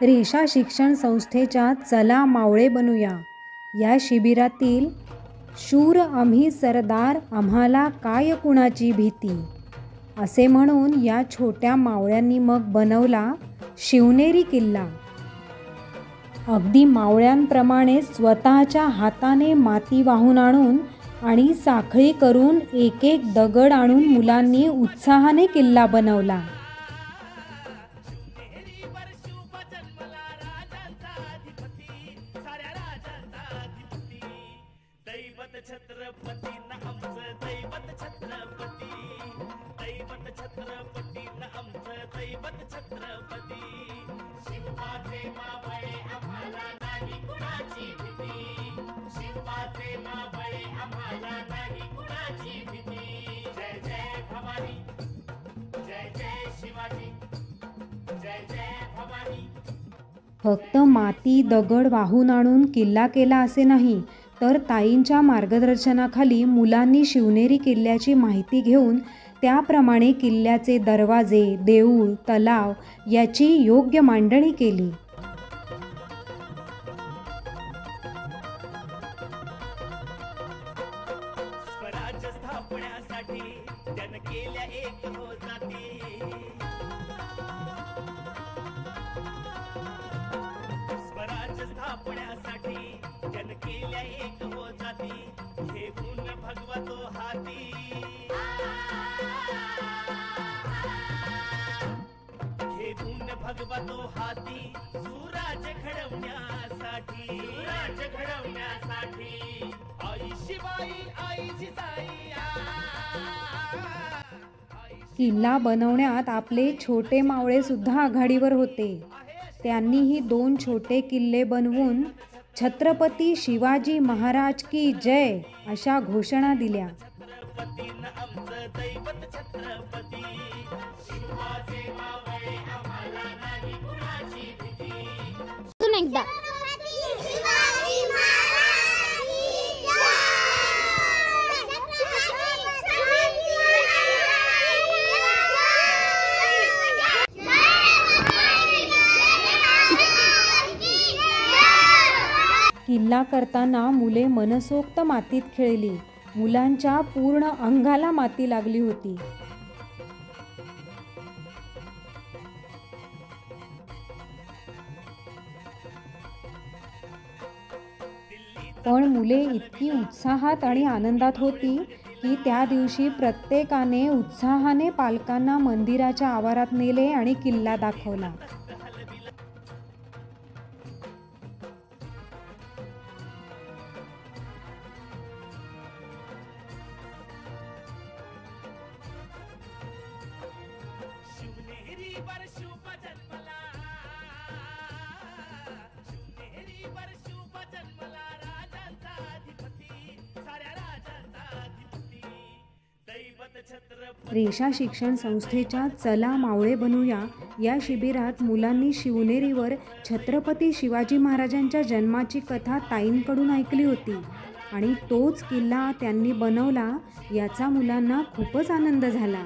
रेषा शिक्षण संस्थेच्या चला मावळे बनूया या शिबिरातील शूर आम्ही सरदार आम्हाला काय कुणाची भीती असे म्हणून या छोट्या मावळ्यांनी मग बनवला शिवनेरी किल्ला। अगदी मावळ्यांप्रमाणे स्वतःच्या हाताने माती वाहून आणून आणि साखळी करून एक एक दगड आणून मुलांनी उत्साहाने किल्ला बनवला। फक्त माती दगड वाहून आणून किल्ला केला असे नाही, तर ताईंच्या मार्गदर्शनाखाली मुलांनी शिवनेरी किल्ल्याची माहिती घेऊन त्याप्रमाणे किल्ल्याचे दरवाजे, देऊळ, तलाव याची योग्य मांडणी केली। स्वराज्य स्थापण्यासाठी त्यानं केल्या एक हो जाती, स्वराज्य स्थापण्यासाठी त्यानं केल्या एक हो जाती, घेऊन भगवा तो हाती, घेऊन भगवा तो हाती, सुराज्य घडवण्यासाठी, सुराज्य घडवण्यासाठी आई शिवाई आई जिजाई। किल्ला बनवण्यात आपले छोटे मावळे सुद्धा आघाडीवर होते। त्यांनीही 2 छोटे किल्ले बनवून छत्रपती शिवाजी महाराज की जय अशा घोषणा दिल्या। छत्रपतीनं आमचं दैवत छत्रपती, शिवाजी मावळे आम्हाला नाही कुणाची भीती। अजून एकदा किल्ला करताना मुले मनसोक्त मातीत खेळली। मुलांच्या पूर्ण अंगाला माती लागली होती। पण मुले इतकी उत्साहात आणि आनंदात होती की त्या दिवशी प्रत्येकाने उत्साहाने पालकांना मंदिराच्या आवारात नेले आणि किल्ला दाखवला। शिवनेरीवर शुभ जन्मला, शिवनेरीवर शुभ जन्मला राजांचा अधिपती, साऱ्या राजांचा अधिपती, दैवत छत्रपती। रेषा शिक्षण संस्थेच्या चला मावळे बनूया या शिबिरात मुलांनी शिवनेरीवर छत्रपती शिवाजी महाराजांच्या जन्माची कथा ताईंकडून ऐकली होती आणि तोच किल्ला त्यांनी बनवला याचा मुलांना खूपच आनंद झाला।